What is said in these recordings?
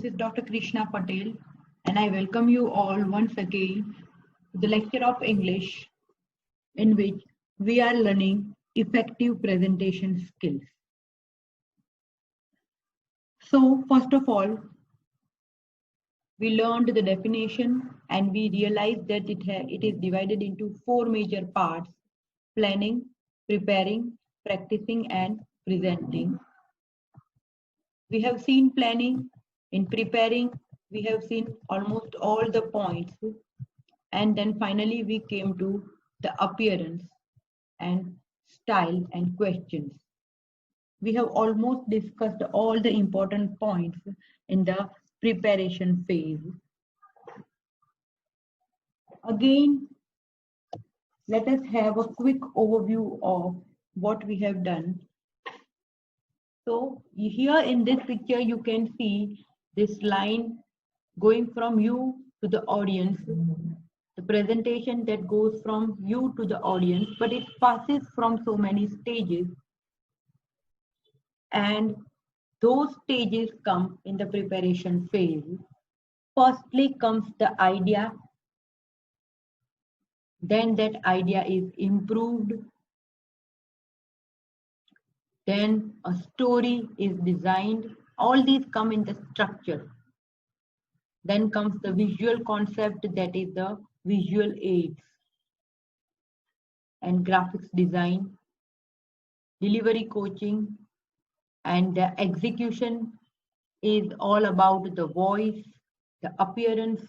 This is Dr. Krishna Patel, and I welcome you all once again to the lecture of English in which we are learning effective presentation skills. So, first of all, we learned the definition and we realized that it is divided into four major parts: planning, preparing, practicing, and presenting. We have seen planning. In preparing, we have seen almost all the points, and then finally we came to the appearance and style and questions. We have almost discussed all the important points in the preparation phase. Again, let us have a quick overview of what we have done. So here in this picture, you can see this line going from you to the audience, the presentation that goes from you to the audience, but it passes from so many stages, and those stages come in the preparation phase. Firstly comes the idea, then that idea is improved, then a story is designed. All these come in the structure. Then comes the visual concept, that is the visual aids and graphics design, delivery coaching, and the execution is all about the voice, the appearance,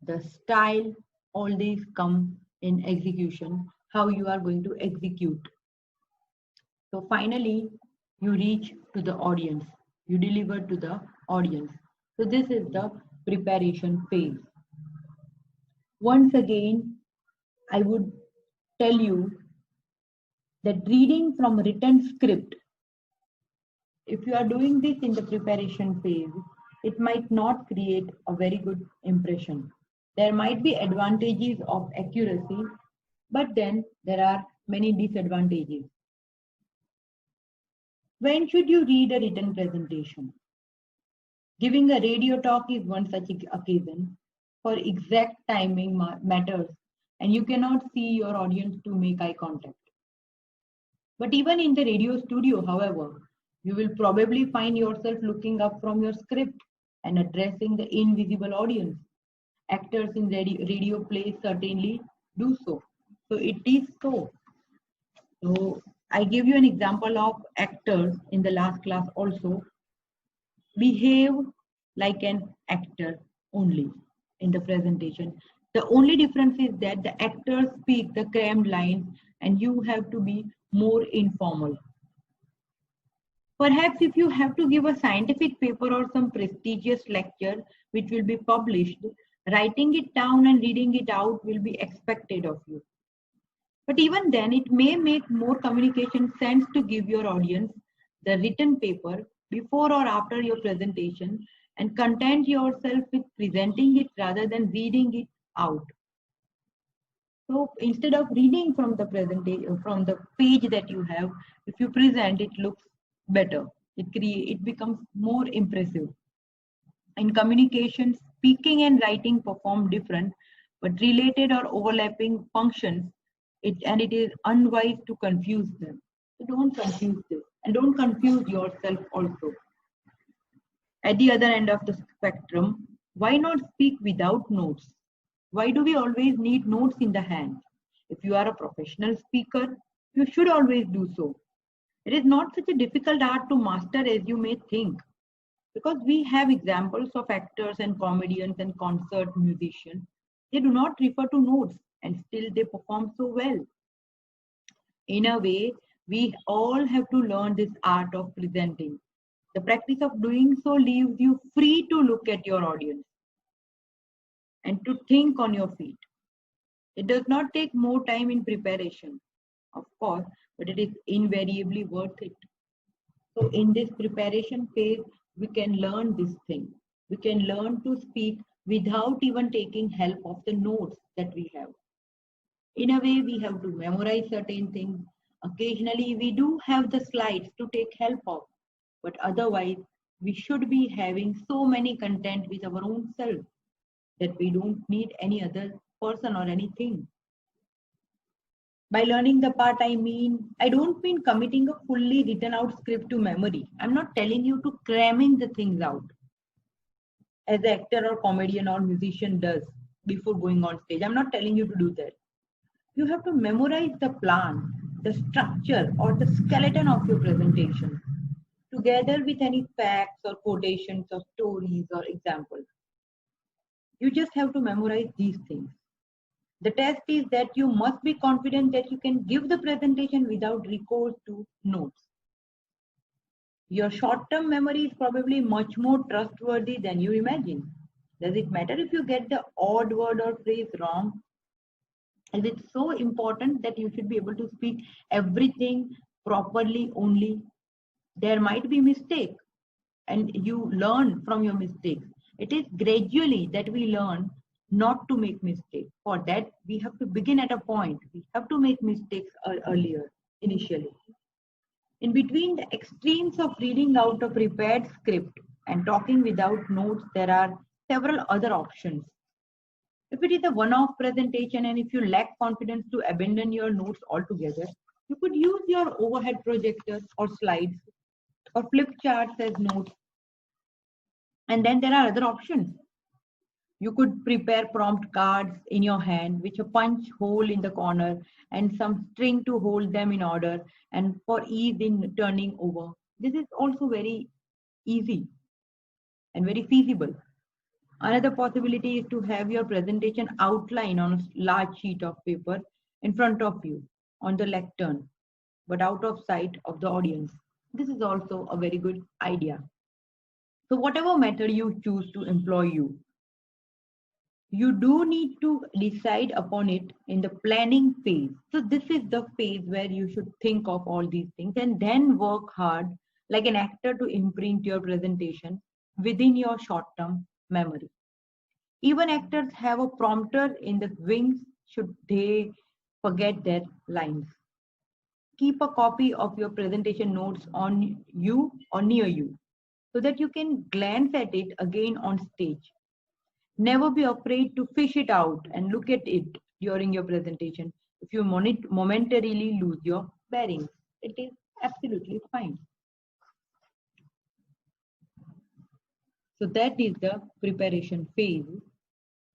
the style. All these come in execution, how you are going to execute. So finally, you reach to the audience, you deliver to the audience. So this is the preparation phase. Once again, I would tell you that reading from written script, if you are doing this in the preparation phase, it might not create a very good impression. There might be advantages of accuracy, but then there are many disadvantages. When should you read a written presentation? Giving a radio talk is one such occasion. For exact timing matters, and you cannot see your audience to make eye contact. But even in the radio studio, however, you will probably find yourself looking up from your script and addressing the invisible audience. Actors in radio plays certainly do so. So it is so. So I give you an example of actors in the last class also. Behave like an actor only in the presentation. The only difference is that the actors speak the crammed lines and you have to be more informal. Perhaps if you have to give a scientific paper or some prestigious lecture which will be published, writing it down and reading it out will be expected of you. But even then, it may make more communication sense to give your audience the written paper before or after your presentation and content yourself with presenting it rather than reading it out. So instead of reading from the presentation, from the page that you have, if you present, it looks better. It becomes more impressive. In communication, speaking and writing perform different but related or overlapping functions, and it is unwise to confuse them. So don't confuse this, and don't confuse yourself also. At the other end of the spectrum, why not speak without notes? Why do we always need notes in the hand? If you are a professional speaker, you should always do so. It is not such a difficult art to master as you may think, because we have examples of actors and comedians and concert musicians. They do not refer to notes and still they perform so well. In a way, we all have to learn this art of presenting. The practice of doing so leaves you free to look at your audience and to think on your feet. It does not take more time in preparation, of course, but it is invariably worth it. So in this preparation phase, we can learn this thing. We can learn to speak without even taking help of the notes that we have. In a way, we have to memorize certain things. Occasionally, we do have the slides to take help of, but otherwise, we should be having so many content with our own self that we don't need any other person or anything. By learning the part, I don't mean committing a fully written out script to memory. I'm not telling you to cramming the things out as an actor or comedian or musician does before going on stage. I'm not telling you to do that. You have to memorize the plan, the structure, or the skeleton of your presentation, together with any facts or quotations or stories or examples. You just have to memorize these things. The test is that you must be confident that you can give the presentation without recourse to notes. Your short-term memory is probably much more trustworthy than you imagine. Does it matter if you get the odd word or phrase wrong? Is it so important that you should be able to speak everything properly only? There might be mistake and you learn from your mistakes. It is gradually that we learn not to make mistakes. For that, we have to begin at a point. We have to make mistakes earlier, initially. In between the extremes of reading out a prepared script and talking without notes, there are several other options. If it is a one-off presentation and if you lack confidence to abandon your notes altogether, you could use your overhead projector or slides or flip charts as notes. And then there are other options. You could prepare prompt cards in your hand, which a punch hole in the corner and some string to hold them in order and for ease in turning over. This is also very easy and very feasible. Another possibility is to have your presentation outline on a large sheet of paper in front of you on the lectern, but out of sight of the audience. This is also a very good idea. So whatever method you choose to employ, you do need to decide upon it in the planning phase. So this is the phase where you should think of all these things and then work hard like an actor to imprint your presentation within your short-term memory. Even actors have a prompter in the wings should they forget their lines. Keep a copy of your presentation notes on you or near you so that you can glance at it again on stage. Never be afraid to fish it out and look at it during your presentation. If you momentarily lose your bearings, it is absolutely fine. So that is the preparation phase.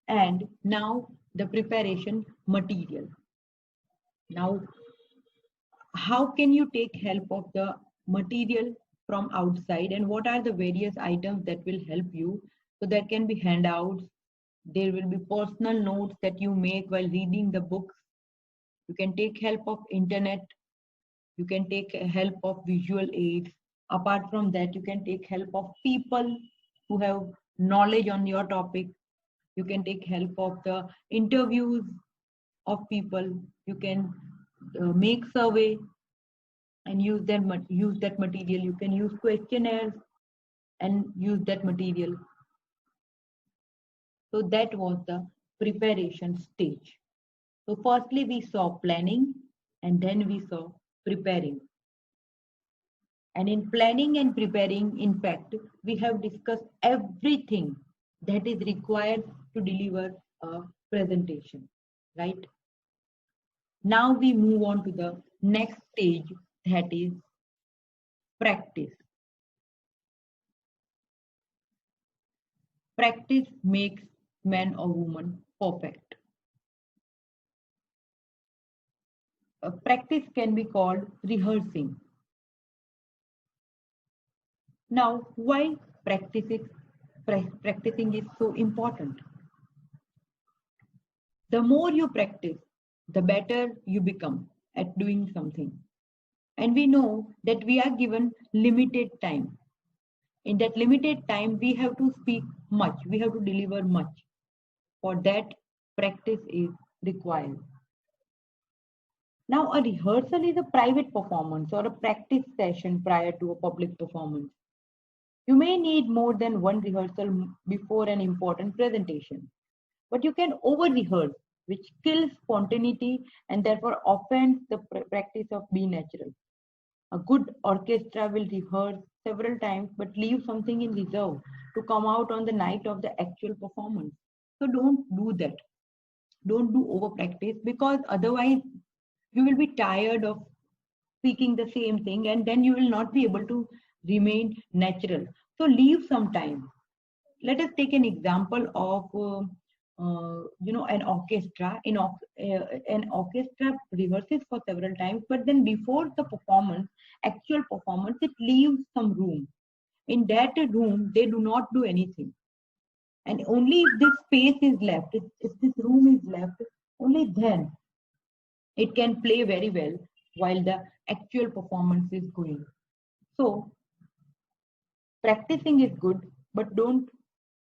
And now the preparation material. Now, how can you take help of the material from outside and what are the various items that will help you? So there can be handouts, there will be personal notes that you make while reading the books. You can take help of internet. You can take help of visual aids. Apart from that, you can take help of people who have knowledge on your topic. You can take help of the interviews of people. You can make survey and use that material. You can use questionnaires and use that material. So that was the preparation stage. So firstly, we saw planning and then we saw preparing. And in planning and preparing, in fact, we have discussed everything that is required to deliver a presentation, right? Now we move on to the next stage, that is practice. Practice makes man or woman perfect. Practice can be called rehearsing. Now, why practicing is so important? The more you practice, the better you become at doing something. And we know that we are given limited time. In that limited time, we have to speak much, we have to deliver much. For that, practice is required. Now, a rehearsal is a private performance or a practice session prior to a public performance. You may need more than one rehearsal before an important presentation, but you can over-rehearse, which kills spontaneity and therefore offends the practice of being natural. A good orchestra will rehearse several times, but leave something in reserve to come out on the night of the actual performance. So don't do that. Don't do over practice, because otherwise you will be tired of speaking the same thing, and then you will not be able to remain natural. So leave some time. Let us take an example of an orchestra. An orchestra rehearses for several times, but then before the performance, actual performance, it leaves some room. In that room they do not do anything, and only if this space is left, if this room is left, only then it can play very well while the actual performance is going. So practicing is good, but don't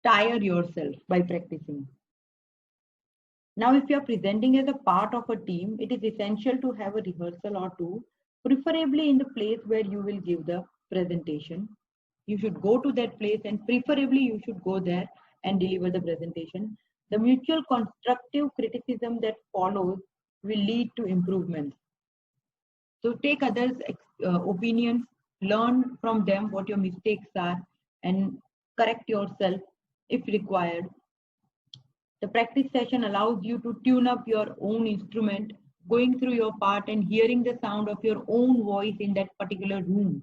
tire yourself by practicing. Now, if you are presenting as a part of a team, it is essential to have a rehearsal or two, preferably in the place where you will give the presentation. You should go to that place, and preferably you should go there and deliver the presentation. The mutual constructive criticism that follows will lead to improvements. So take others' opinions, learn from them what your mistakes are, and correct yourself if required. The practice session allows you to tune up your own instrument, going through your part and hearing the sound of your own voice in that particular room.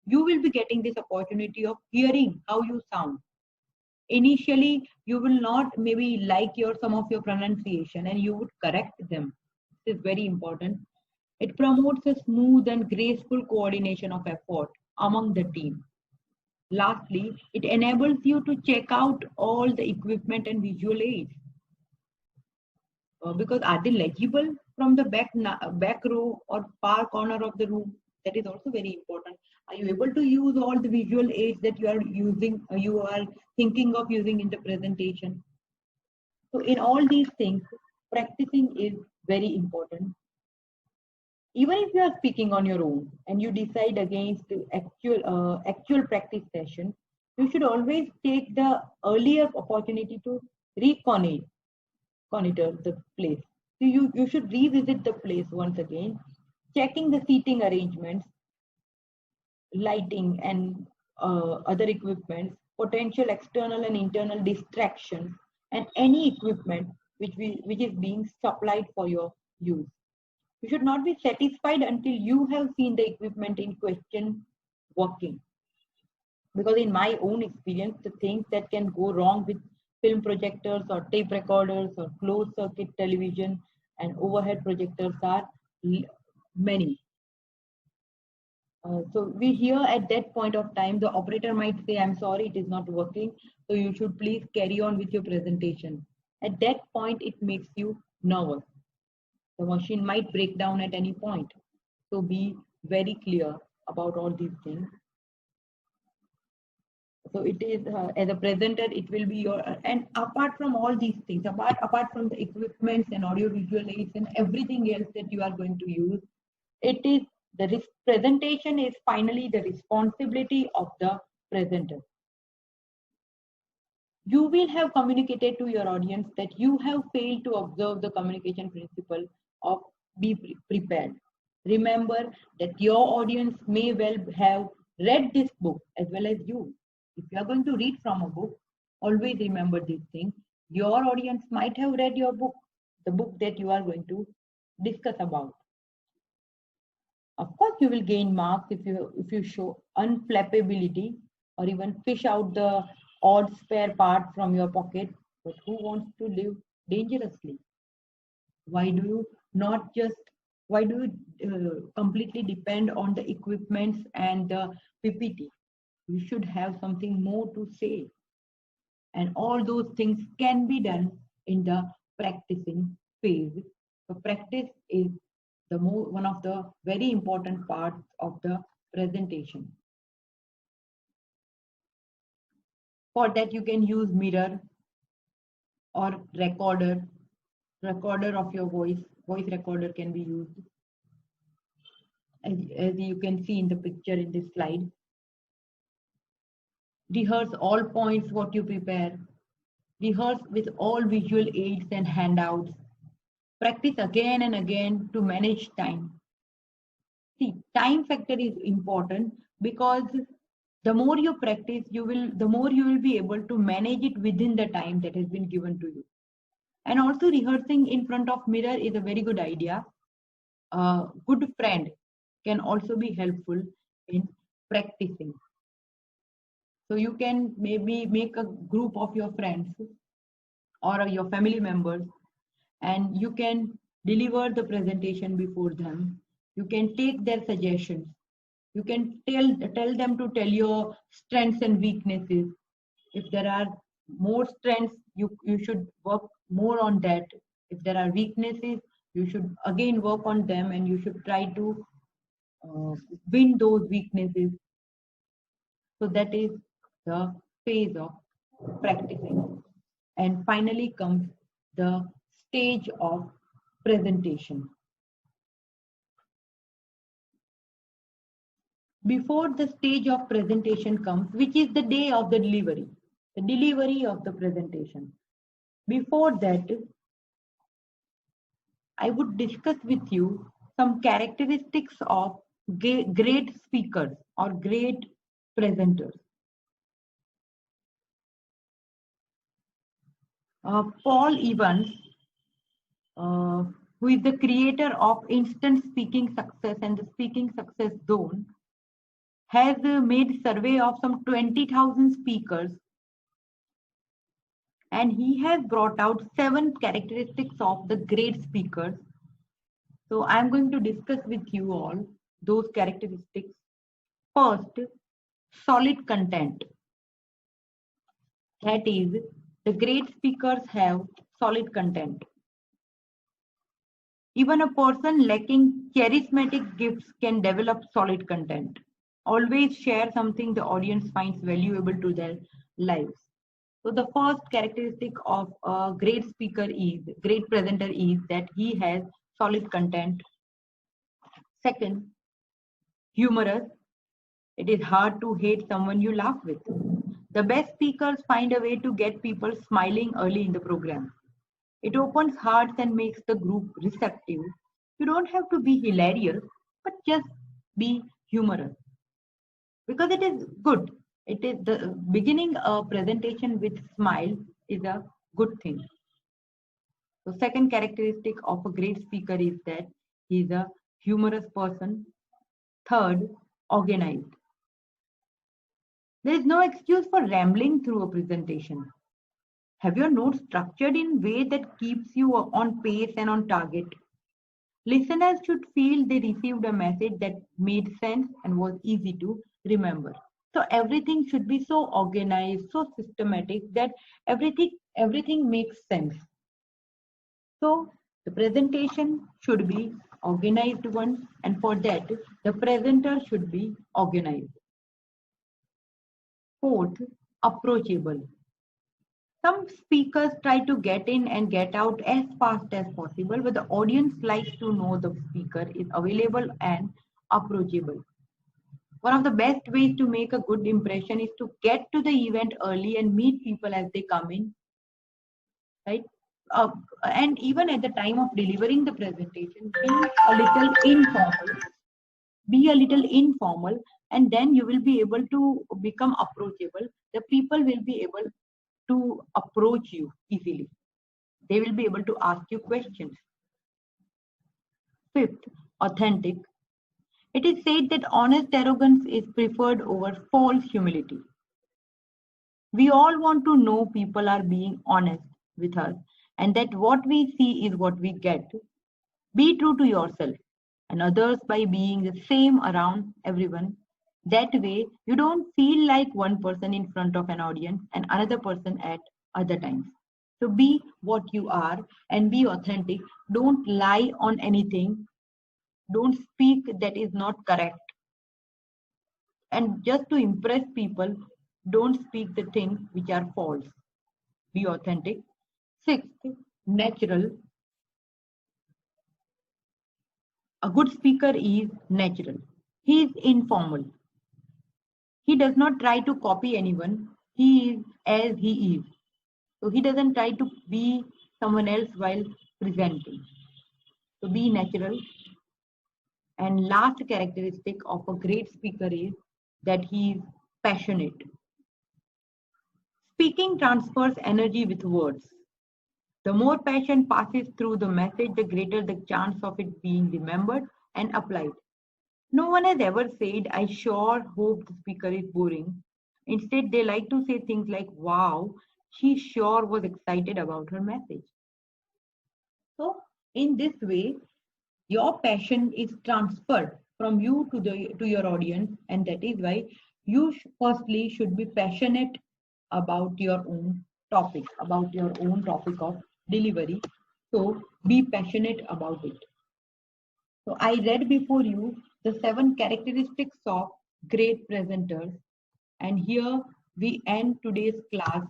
You will be getting this opportunity of hearing how you sound. Initially, you will not maybe like some of your pronunciation, and you would correct them. This is very important. It promotes a smooth and graceful coordination of effort among the team. Lastly, it enables you to check out all the equipment and visual aids. Because are they legible from the back row or far corner of the room? That is also very important. Are you able to use all the visual aids that you are using, you are thinking of using in the presentation? So in all these things, practicing is very important. Even if you are speaking on your own and you decide against the actual practice session, you should always take the earlier opportunity to reconnoiter the place. So you should revisit the place once again, checking the seating arrangements, lighting, and other equipments, potential external and internal distractions, and any equipment which is being supplied for your use. You should not be satisfied until you have seen the equipment in question working. Because in my own experience, the things that can go wrong with film projectors or tape recorders or closed circuit television and overhead projectors are many. So we here at that point of time, the operator might say, I'm sorry, it is not working. So you should please carry on with your presentation. At that point, it makes you nervous. The machine might break down at any point. So be very clear about all these things. So it is as a presenter, it will be your, and apart from all these things, apart from the equipments and audio visual aids and everything else that you are going to use, it is the presentation is finally the responsibility of the presenter. You will have communicated to your audience that you have failed to observe the communication principle of be prepared. Remember that your audience may well have read this book as well as you. If you are going to read from a book, always remember this thing. Your audience might have read your book, the book that you are going to discuss about. Of course, you will gain marks if you show unflappability or even fish out the odd spare part from your pocket. But who wants to live dangerously? Why do you completely depend on the equipments and the PPT? You should have something more to say. And all those things can be done in the practicing phase. So practice is one of the very important parts of the presentation. For that, you can use mirror or recorder of your voice recorder can be used, as you can see in the picture in this slide. Rehearse all points what you prepare. Rehearse with all visual aids and handouts. Practice again and again to manage time. See, time factor is important because The more you practice, the more you will be able to manage it within the time that has been given to you. And also rehearsing in front of mirror is a very good idea. A good friend can also be helpful in practicing. So you can maybe make a group of your friends or your family members, and you can deliver the presentation before them. You can take their suggestions. You can tell them to tell your strengths and weaknesses. If there are more strengths, you should work more on that. If there are weaknesses, you should again work on them, and you should try to uh, win those weaknesses. So that is the phase of practicing. And finally comes the stage of presentation. Before the stage of presentation comes, which is the day of the delivery of the presentation. Before that, I would discuss with you some characteristics of great speakers or great presenters. Paul Evans, uh, who is the creator of Instant Speaking Success and the Speaking Success Zone, has made survey of some 20,000 speakers, and he has brought out 7 characteristics of the great speakers. So I'm going to discuss with you all those characteristics. First, solid content. That is, the great speakers have solid content. Even a person lacking charismatic gifts can develop solid content. Always share something the audience finds valuable to their lives. So the first characteristic of a great great presenter is that he has solid content. Second, humorous. It is hard to hate someone you laugh with. The best speakers find a way to get people smiling early in the program. It opens hearts and makes the group receptive. You don't have to be hilarious, but just be humorous. Because it is good. It is the beginning a presentation with smile is a good thing. So second characteristic of a great speaker is that he is a humorous person. Third, organized. There is no excuse for rambling through a presentation. Have your notes structured in a way that keeps you on pace and on target. Listeners should feel they received a message that made sense and was easy to remember. So everything should be so organized, so systematic that everything makes sense. So the presentation should be organized one, and for that the presenter should be organized. Fourth, approachable. Some speakers try to get in and get out as fast as possible, but the audience likes to know the speaker is available and approachable. One of the best ways to make a good impression is to get to the event early and meet people as they come in, right? Uh, and even at the time of delivering the presentation, a little informal. Be a little informal, and then you will be able to become approachable. The people will be able to approach you easily. They will be able to ask you questions. Fifth, authentic. It is said that honest arrogance is preferred over false humility. We all want to know people are being honest with us and that what we see is what we get. Be true to yourself and others by being the same around everyone. That way, you don't feel like one person in front of an audience and another person at other times. So be what you are and be authentic. Don't lie on anything. Don't speak that is not correct. And just to impress people, don't speak the things which are false. Be authentic. Sixth, natural. A good speaker is natural. He is informal. He does not try to copy anyone. He is as he is. So he doesn't try to be someone else while presenting. So be natural. And last characteristic of a great speaker is that he is passionate. Speaking transfers energy with words. The more passion passes through the message, the greater the chance of it being remembered and applied. No one has ever said, I sure hope the speaker is boring. Instead, they like to say things like, wow, she sure was excited about her message. So, in this way, your passion is transferred from you to your audience, and that is why you firstly should be passionate about your own topic of delivery. So, be passionate about it. So I read before you the 7 characteristics of great presenters. And here we end today's class.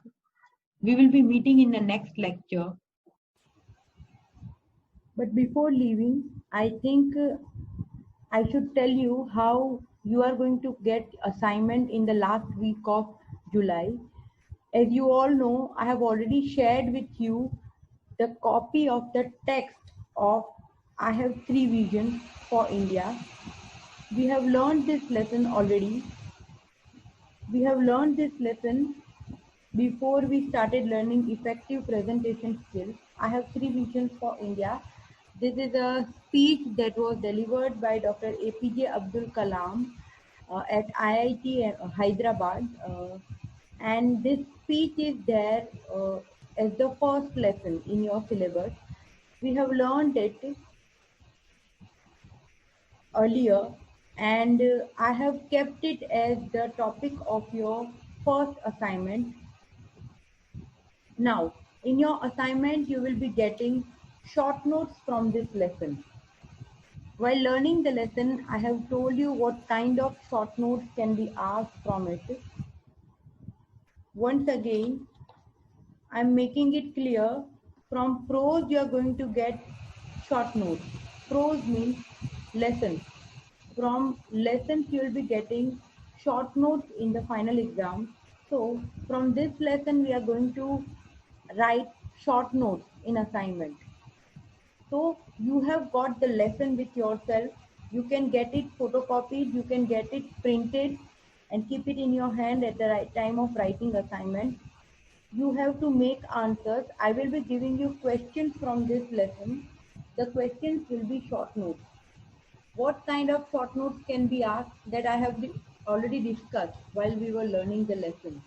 We will be meeting in the next lecture. But before leaving, I think I should tell you how you are going to get assignment in the last week of July. As you all know, I have already shared with you the copy of the text of I Have Three Visions for India. We have learned this lesson already. We have learned this lesson before we started learning effective presentation skills. I have three visions for India. This is a speech that was delivered by Dr. APJ Abdul Kalam at IIT Hyderabad. And this speech is there as the first lesson in your syllabus. We have learned it earlier, and I have kept it as the topic of your first assignment. Now, in your assignment, you will be getting short notes from this lesson. While learning the lesson, I have told you what kind of short notes can be asked from it. Once again, I'm making it clear. From prose, you are going to get short notes. Prose means lessons. From lessons, you will be getting short notes in the final exam. So, from this lesson, we are going to write short notes in assignment. So, you have got the lesson with yourself. You can get it photocopied, you can get it printed, and keep it in your hand at the right time of writing assignment. You have to make answers. I will be giving you questions from this lesson. The questions will be short notes. What kind of short notes can be asked that I have already discussed while we were learning the lesson.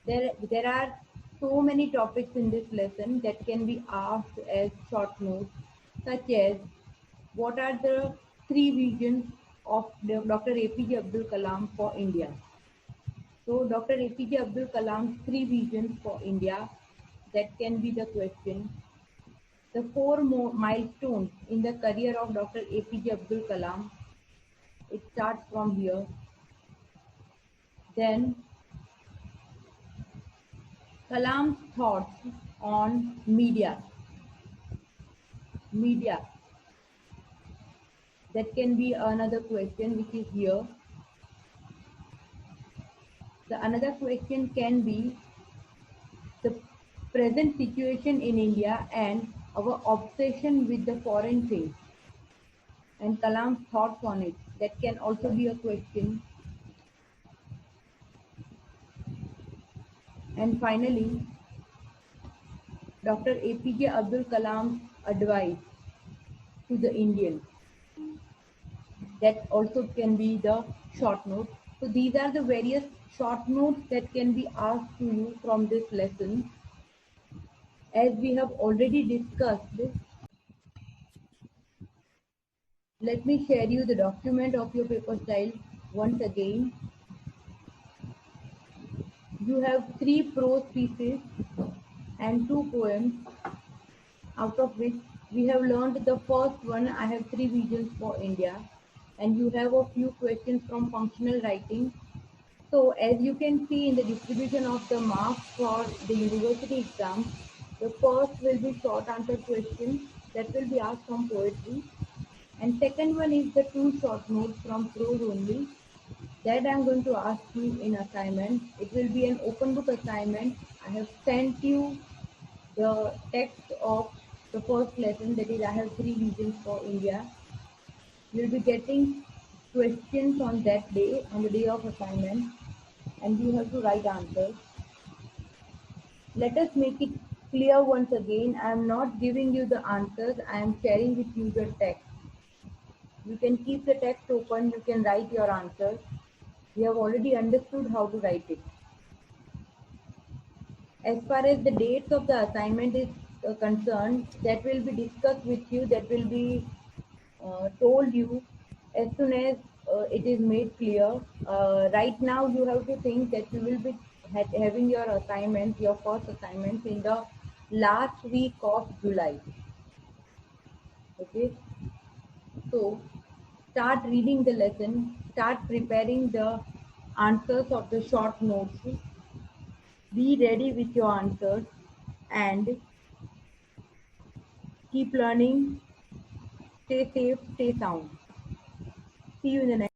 There are so many topics in this lesson that can be asked as short notes, such as what are the three visions of Dr. APJ Abdul Kalam for India. So Dr. APJ Abdul Kalam's three visions for India, that can be the question. The four milestones in the career of Dr. APJ Abdul Kalam, it starts from here. Then Kalam's thoughts on media. That can be another question which is here. The another question can be the present situation in India and our obsession with the foreign things and Kalam's thoughts on it. That can also be a question. And finally, Dr. APJ Abdul Kalam's advice to the Indians. That also can be the short note. So these are the various short notes that can be asked to you from this lesson. As we have already discussed, let me share you the document of your paper style once again. You have 3 prose pieces and 2 poems, out of which we have learned the first one, I have 3 visions for India, and you have a few questions from functional writing. So as you can see in the distribution of the marks for the university exam, the first will be short answer questions that will be asked from poetry, and second one is the 2 short notes from prose only that I am going to ask you in assignment. It will be an open book assignment. I have sent you the text of the first lesson, that is I have 3 visions for India. You will be getting questions on that day, on the day of assignment. and you have to write answers. Let us make it clear once again. I am not giving you the answers. I am sharing with you the text. You can keep the text open. You can write your answers. You have already understood how to write it. As far as the dates of the assignment is concerned, that will be discussed with you. That will be told you as soon as it is made clear. Right now, you have to think that you will be having your assignments, your first assignments in the last week of July. Okay, so start reading the lesson, start preparing the answers of the short notes, be ready with your answers, and keep learning. Stay safe, stay sound. See you in the next.